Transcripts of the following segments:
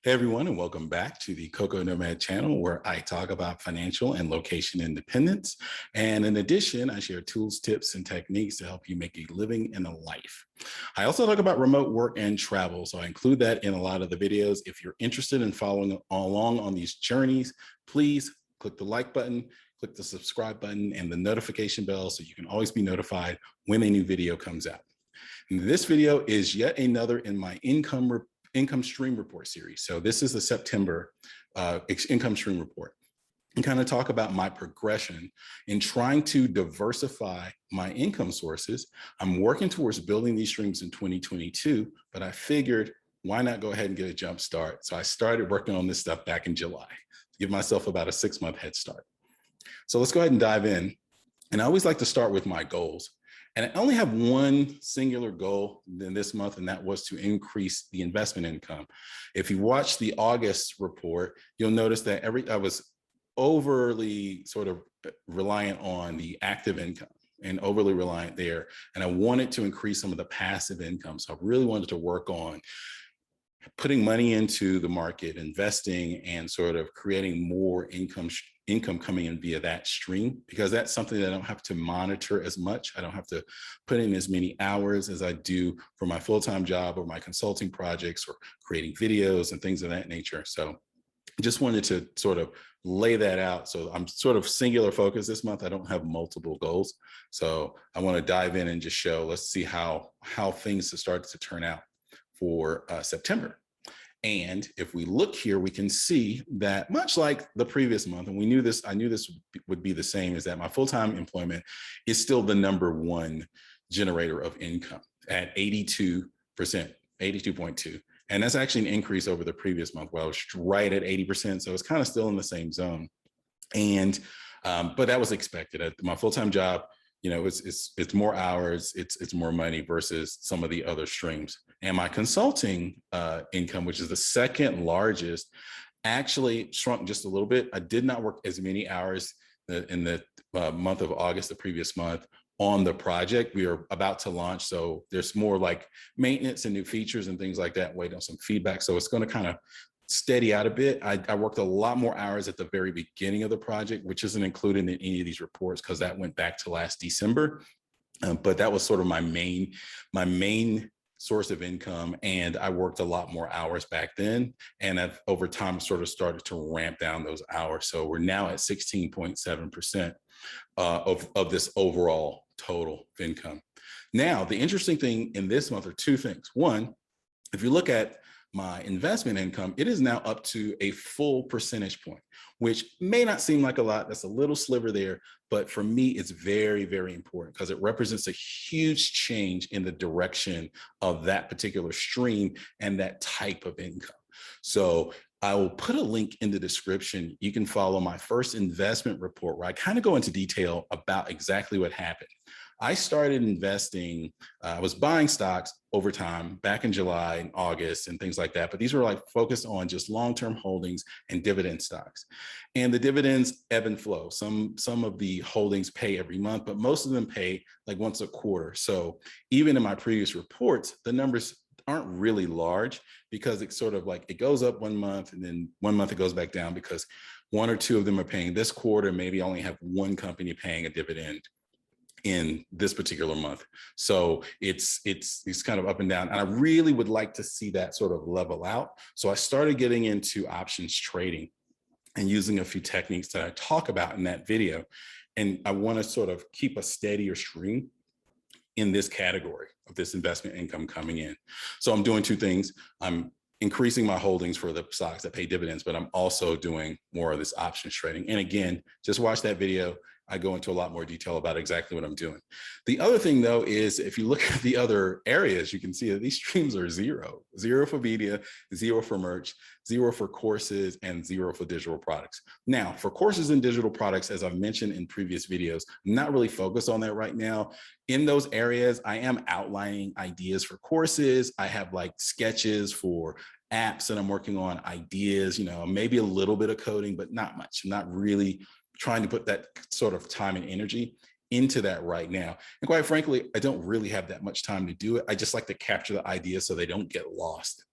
Hey everyone, and welcome back to the Cocoa Nomad channel, where I talk about financial and location independence. And in addition, I share tools, tips, and techniques to help you make a living and a life. I also talk about remote work and travel, so I include that in a lot of the videos. If you're interested in following along on these journeys, please click the like button, click the subscribe button, and the notification bell so you can always be notified when a new video comes out. And this video is yet another in my income stream report series. So this is the September income stream report, and kind of talk about my progression in trying to diversify my income sources. I'm working towards building these streams in 2022, but I figured why not go ahead and get a jump start? So I started working on this stuff back in July, to give myself about a 6-month head start. So let's go ahead and dive in. And I always like to start with my goals. And I only have one singular goal in this month, and that was to increase the investment income. If you watch the August report, you'll notice that I was overly sort of reliant on the active income and overly reliant there. And I wanted to increase some of the passive income. So I really wanted to work on putting money into the market, investing, and sort of creating more income coming in via that stream, because that's something that I don't have to monitor as much. I don't have to put in as many hours as I do for my full-time job or my consulting projects or creating videos and things of that nature. So just wanted to sort of lay that out. So I'm sort of singular focused this month. I don't have multiple goals. So I want to dive in and just show, let's see how things have started to turn out for September. And if we look here, we can see that much like the previous month, and I knew this would be the same, is that my full-time employment is still the #1 generator of income at 82%, 82.2. And that's actually an increase over the previous month, where I was right at 80%. So it's kind of still in the same zone. And, but that was expected. At my full-time job, you know, it's more hours, it's more money versus some of the other streams. And my consulting income, which is the second largest, actually shrunk just a little bit. I did not work as many hours in the month of August, the previous month, on the project we are about to launch. So there's more like maintenance and new features and things like that, waiting on some feedback. So it's going to kind of steady out a bit. I worked a lot more hours at the very beginning of the project, which isn't included in any of these reports because that went back to last December. But that was sort of my main source of income. And I worked a lot more hours back then. And I've over time sort of started to ramp down those hours. So we're now at 16.7% of this overall total income. Now, the interesting thing in this month are two things. One, if you look at my investment income, it is now up to a full percentage point, which may not seem like a lot. That's a little sliver there, but for me, it's very, very important because it represents a huge change in the direction of that particular stream and that type of income. So I will put a link in the description. You can follow my first investment report where I kind of go into detail about exactly what happened. I started investing, I was buying stocks over time back in July and August and things like that. But these were like focused on just long-term holdings and dividend stocks. And the dividends ebb and flow. Some of the holdings pay every month, but most of them pay like once a quarter. So even in my previous reports, the numbers aren't really large because it's sort of like it goes up 1 month and then 1 month it goes back down because 1 or 2 of them are paying this quarter. Maybe I only have 1 company paying a dividend in this particular month. So it's kind of up and down. And I really would like to see that sort of level out. So I started getting into options trading and using a few techniques that I talk about in that video. And I want to sort of keep a steadier stream in this category of this investment income coming in. So I'm doing 2 things. I'm increasing my holdings for the stocks that pay dividends, but I'm also doing more of this options trading. And again, just watch that video. I go into a lot more detail about exactly what I'm doing. The other thing though, is if you look at the other areas, you can see that these streams are 0 for media, 0 for merch, 0 for courses, and 0 for digital products. Now for courses and digital products, as I've mentioned in previous videos, I'm not really focused on that right now. In those areas, I am outlining ideas for courses. I have like sketches for apps that I'm working on, ideas, you know, maybe a little bit of coding, but not much. I'm not really trying to put that sort of time and energy into that right now. And quite frankly, I don't really have that much time to do it. I just like to capture the ideas so they don't get lost.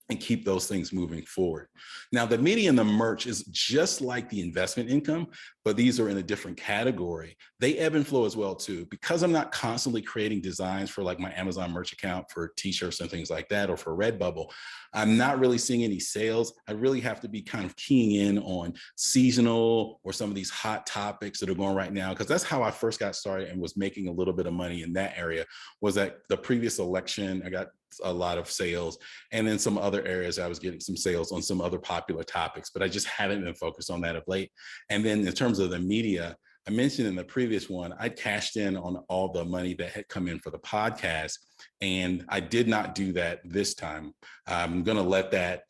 and keep those things moving forward. Now, the media and the merch is just like the investment income, but these are in a different category. They ebb and flow as well too. Because I'm not constantly creating designs for like my Amazon merch account for t-shirts and things like that, or for Redbubble, I'm not really seeing any sales. I really have to be kind of keying in on seasonal or some of these hot topics that are going right now, because that's how I first got started and was making a little bit of money in that area. Was that the previous election, I got a lot of sales, and then some other areas I was getting some sales on some other popular topics, but I just haven't been focused on that of late. And then in terms of the media, I mentioned in the previous one, I cashed in on all the money that had come in for the podcast, and I did not do that this time. I'm going to let that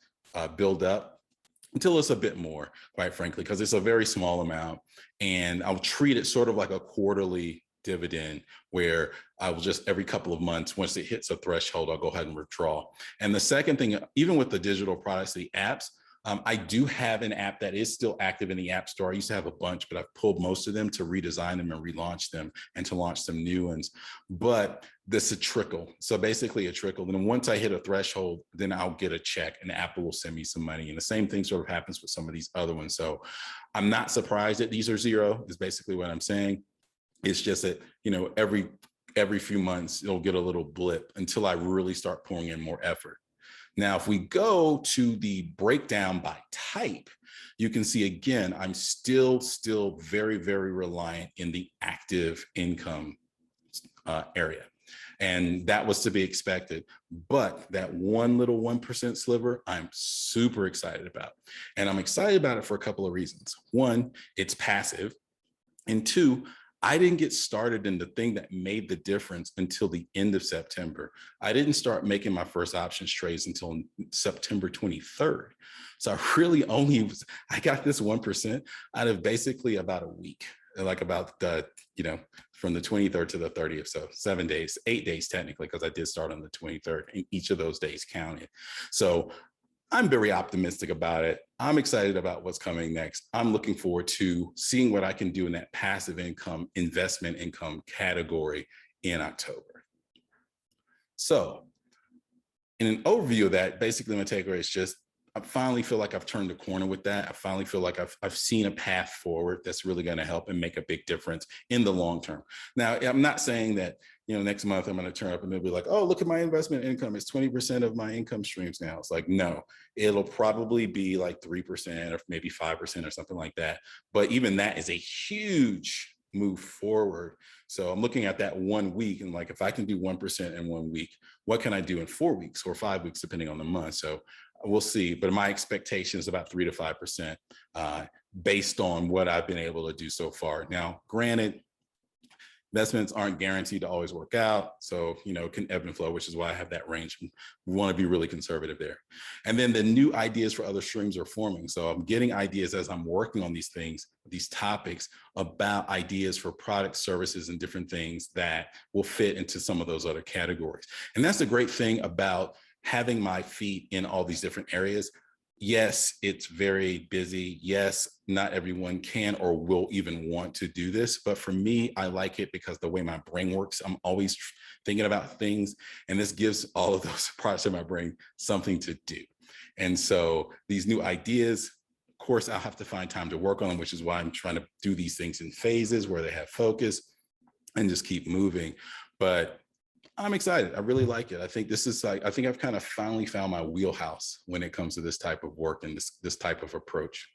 build up until it's a bit more, quite frankly, because it's a very small amount, and I'll treat it sort of like a quarterly dividend, where I will just every couple of months, once it hits a threshold, I'll go ahead and withdraw. And the second thing, even with the digital products, the apps, I do have an app that is still active in the App Store. I used to have a bunch, but I've pulled most of them to redesign them and relaunch them and to launch some new ones. But this is a trickle. So basically a trickle. And then once I hit a threshold, then I'll get a check and Apple will send me some money. And the same thing sort of happens with some of these other ones. So I'm not surprised that these are zero, is basically what I'm saying. It's just that, you know, every few months, it'll get a little blip until I really start pouring in more effort. Now, if we go to the breakdown by type, you can see, again, I'm still very, very reliant in the active income area. And that was to be expected. But that one little 1% sliver, I'm super excited about. And I'm excited about it for a couple of reasons. One, it's passive. And two, I didn't get started in the thing that made the difference until the end of September. I didn't start making my first options trades until September 23rd. So I really I got this 1% out of basically about a week, like about the, from the 23rd to the 30th. So 7 days, 8 days technically, because I did start on the 23rd, and each of those days counted. So I'm very optimistic about it. I'm excited about what's coming next. I'm looking forward to seeing what I can do in that passive income, investment income category in October. So in an overview of that, basically my takeaway is just, I finally feel like I've turned the corner with that. I finally feel like I've seen a path forward that's really going to help and make a big difference in the long term. Now, I'm not saying that, next month I'm going to turn up and they'll be like, oh, look at my investment income. It's 20% of my income streams now. It's like, no, it'll probably be like 3% or maybe 5% or something like that. But even that is a huge move forward. So I'm looking at that 1 week and like, if I can do 1% in 1 week, what can I do in 4 weeks or 5 weeks, depending on the month? So we'll see. But my expectation is about 3 to 5% based on what I've been able to do so far. Now, granted, investments aren't guaranteed to always work out. So, it can ebb and flow, which is why I have that range. We want to be really conservative there. And then the new ideas for other streams are forming. So I'm getting ideas as I'm working on these things, these topics, about ideas for products, services, and different things that will fit into some of those other categories. And that's the great thing about having my feet in all these different areas. Yes, it's very busy. Yes, not everyone can or will even want to do this. But for me, I like it because the way my brain works, I'm always thinking about things. And this gives all of those parts of my brain something to do. And so these new ideas, of course, I'll have to find time to work on them, which is why I'm trying to do these things in phases where they have focus and just keep moving. But I'm excited. I really like it. I think this is I think I've kind of finally found my wheelhouse when it comes to this type of work and this type of approach.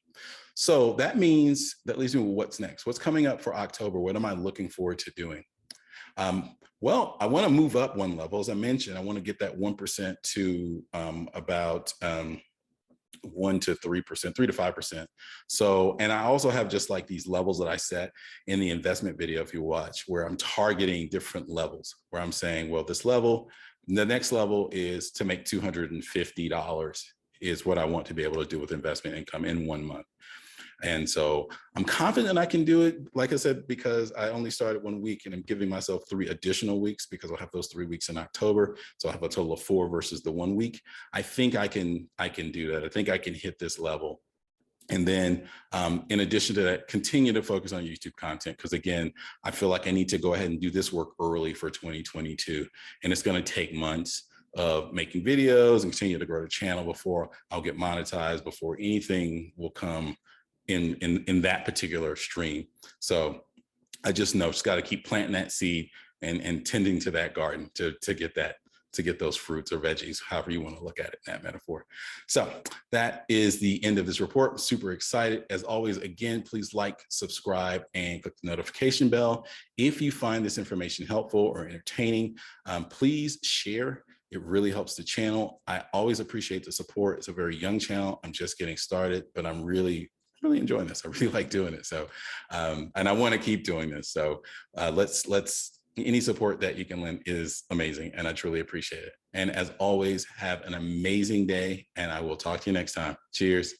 So that means that leaves me with what's next. What's coming up for October? What am I looking forward to doing? Well, I want to move up one level. As I mentioned, I want to get that 1% to about 1 to 3%, 3 to 5%. So, and I also have just like these levels that I set in the investment video, if you watch, where I'm targeting different levels, where I'm saying, well, this level, the next level is to make $250 is what I want to be able to do with investment income in 1 month. And so I'm confident I can do it, like I said, because I only started 1 week and I'm giving myself 3 additional weeks because I'll have those 3 weeks in October. So I have a total of 4 versus the 1 week. I think I can do that. I think I can hit this level. And then in addition to that, continue to focus on YouTube content. Because again, I feel like I need to go ahead and do this work early for 2022. And it's going to take months. of making videos and continue to grow the channel before I'll get monetized, before anything will come in that particular stream. So I just know just got to keep planting that seed and tending to that garden to get those fruits or veggies, however you want to look at it in that metaphor. So that is the end of this report. I'm super excited. As always, again, please like, subscribe, and click the notification bell. If you find this information helpful or entertaining, please share. It really helps the channel. I always appreciate the support. It's a very young channel. I'm just getting started, but I'm really enjoying this. I really like doing it. So, and I want to keep doing this. So let's any support that you can lend is amazing. And I truly appreciate it. And as always, have an amazing day, and I will talk to you next time. Cheers.